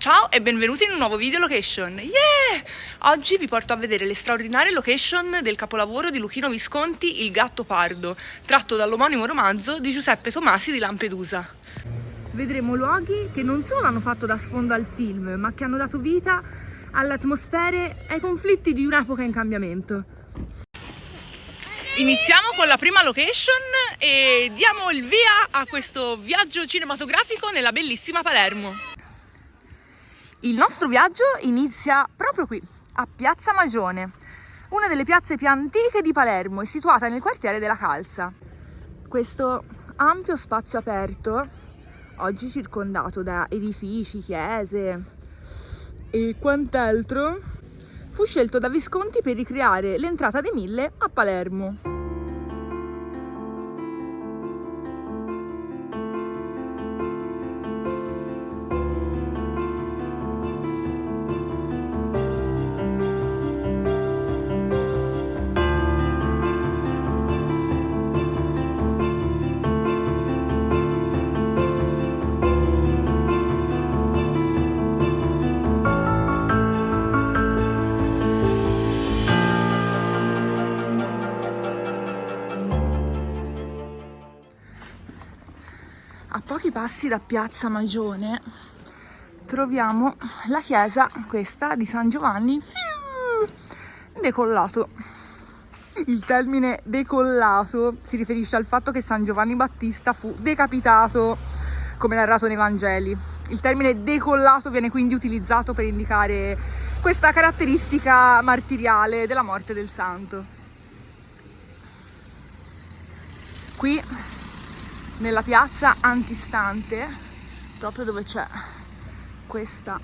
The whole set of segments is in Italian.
Ciao e benvenuti in un nuovo video location. Yeah! Oggi vi porto a vedere le straordinarie location del capolavoro di Luchino Visconti, Il gatto pardo, tratto dall'omonimo romanzo di Giuseppe Tomasi di Lampedusa. Vedremo luoghi che non solo hanno fatto da sfondo al film, ma che hanno dato vita alle atmosfere e ai conflitti di un'epoca in cambiamento. Iniziamo con la prima location e diamo il via a questo viaggio cinematografico nella bellissima Palermo. Il nostro viaggio inizia proprio qui, a Piazza Magione, una delle piazze più antiche di Palermo e situata nel quartiere della Calza. Questo ampio spazio aperto, oggi circondato da edifici, chiese e quant'altro, fu scelto da Visconti per ricreare l'entrata dei Mille a Palermo. A pochi passi da Piazza Magione troviamo la chiesa, questa, di San Giovanni decollato. Il termine decollato si riferisce al fatto che San Giovanni Battista fu decapitato, come narrato nei Vangeli. Il termine decollato viene quindi utilizzato per indicare questa caratteristica martiriale della morte del santo. Qui, nella piazza antistante, proprio dove c'è questo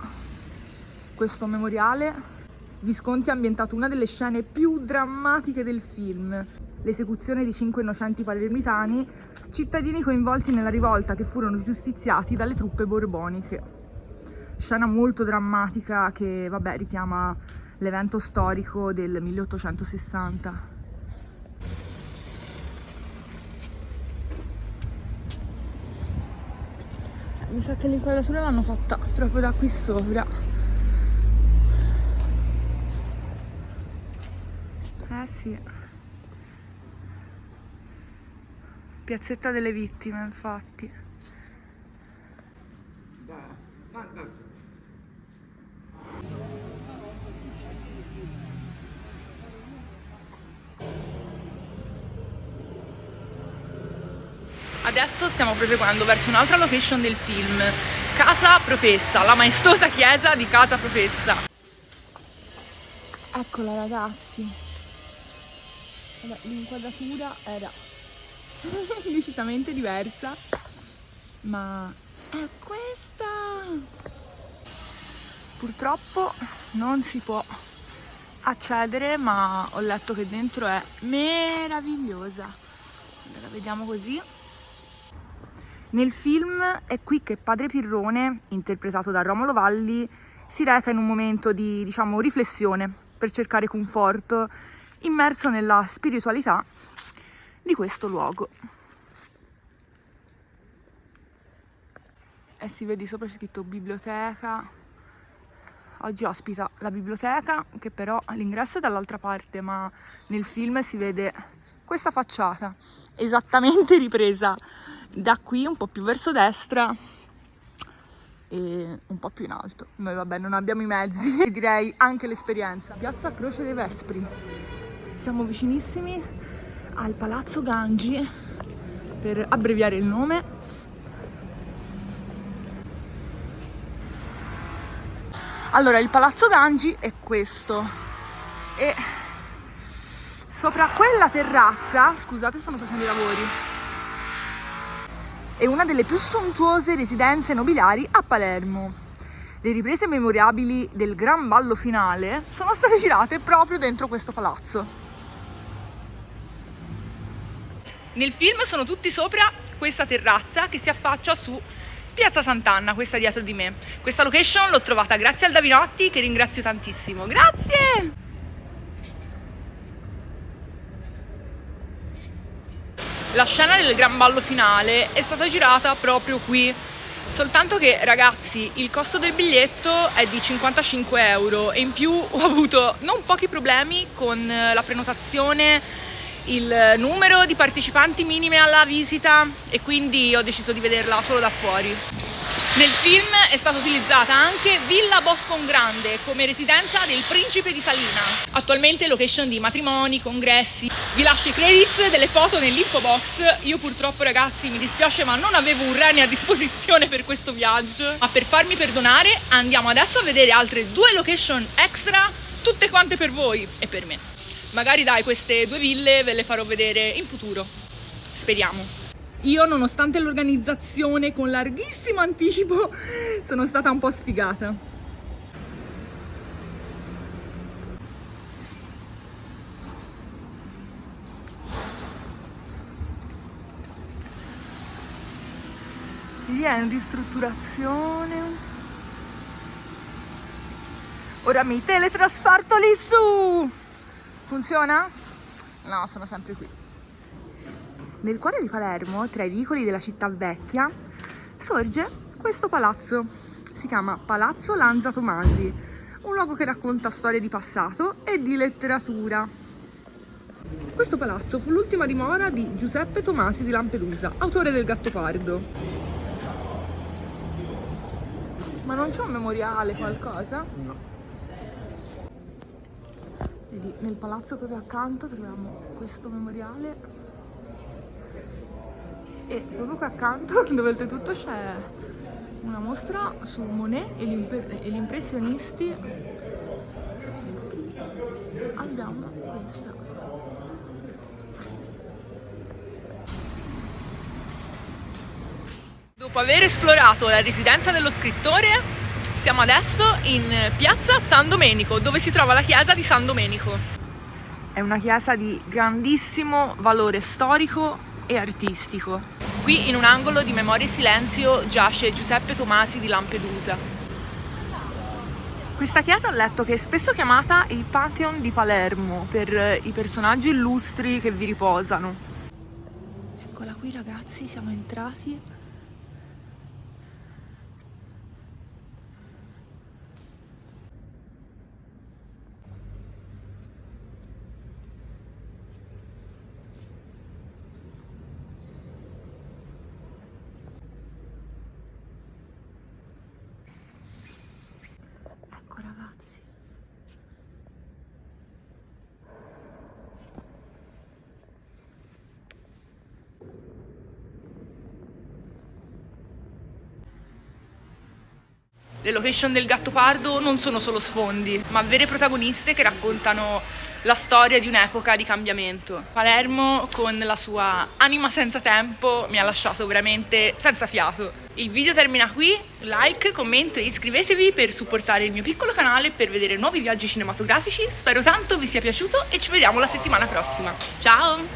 memoriale, Visconti ha ambientato una delle scene più drammatiche del film, l'esecuzione di 5 innocenti palermitani, cittadini coinvolti nella rivolta che furono giustiziati dalle truppe borboniche. Scena molto drammatica che, vabbè, richiama l'evento storico del 1860. Mi sa che l'inquadratura l'hanno fatta proprio da qui sopra. Sì. Piazzetta delle Vittime, infatti. Adesso stiamo proseguendo verso un'altra location del film, Casa Professa, la maestosa chiesa di Casa Professa. Eccola ragazzi. Vabbè, l'inquadratura era decisamente diversa, ma è questa. Purtroppo non si può accedere, ma ho letto che dentro è meravigliosa. Allora, vediamo così. Nel film è qui che Padre Pirrone, interpretato da Romolo Valli, si reca in un momento di, riflessione per cercare conforto, immerso nella spiritualità di questo luogo. E si vede sopra scritto biblioteca. Oggi ospita la biblioteca, che però l'ingresso è dall'altra parte, ma nel film si vede questa facciata, esattamente ripresa da qui, un po' più verso destra e un po' più in alto. Noi vabbè non abbiamo i mezzi e direi anche l'esperienza. Piazza Croce dei Vespri. Siamo vicinissimi al Palazzo Gangi, per abbreviare il nome. Allora, il Palazzo Gangi è questo e sopra quella terrazza, scusate stanno facendo i lavori, è una delle più sontuose residenze nobiliari a Palermo. Le riprese memorabili del gran ballo finale sono state girate proprio dentro questo palazzo. Nel film sono tutti sopra questa terrazza che si affaccia su Piazza Sant'Anna, questa dietro di me. Questa location l'ho trovata grazie al Davinotti, che ringrazio tantissimo. Grazie! La scena del gran ballo finale è stata girata proprio qui, Soltanto che, ragazzi, il costo del biglietto è di 55 euro e in più ho avuto non pochi problemi con la prenotazione, il numero di partecipanti minime alla visita e quindi ho deciso di vederla solo da fuori. Nel film è stata utilizzata anche Villa Boscongrande come residenza del principe di Salina, attualmente location di matrimoni, congressi. Vi lascio i credits delle foto nell'info box. Io purtroppo, ragazzi, mi dispiace ma non avevo un rene a disposizione per questo viaggio, ma per farmi perdonare andiamo adesso a vedere altre 2 location extra, tutte quante per voi e per me. Magari dai, queste 2 ville ve le farò vedere in futuro, speriamo. Io, nonostante l'organizzazione con larghissimo anticipo, sono stata un po' sfigata. Lì è in ristrutturazione. Ora mi teletrasporto lì su! Funziona? No, sono sempre qui. Nel cuore di Palermo, tra i vicoli della città vecchia, sorge questo palazzo. Si chiama Palazzo Lanza Tomasi, un luogo che racconta storie di passato e di letteratura. Questo palazzo fu l'ultima dimora di Giuseppe Tomasi di Lampedusa, autore del Gattopardo. Ma non c'è un memoriale, qualcosa? No. Vedi, nel palazzo proprio accanto troviamo questo memoriale. E proprio qua accanto, dove oltretutto c'è una mostra su Monet e gli impressionisti, abbiamo questa. Dopo aver esplorato la residenza dello scrittore, siamo adesso in piazza San Domenico, dove si trova la chiesa di San Domenico. È una chiesa di grandissimo valore storico e artistico. Qui in un angolo di Memoria e Silenzio giace Giuseppe Tomasi di Lampedusa. Questa chiesa ho letto che è spesso chiamata il Pantheon di Palermo per i personaggi illustri che vi riposano. Eccola qui, ragazzi, siamo entrati. Ragazzi, le location del Gattopardo non sono solo sfondi, ma vere protagoniste che raccontano la storia di un'epoca di cambiamento. Palermo, con la sua anima senza tempo, mi ha lasciato veramente senza fiato. Il video termina qui, like, commento e iscrivetevi per supportare il mio piccolo canale e per vedere nuovi viaggi cinematografici. Spero tanto vi sia piaciuto e ci vediamo la settimana prossima. Ciao!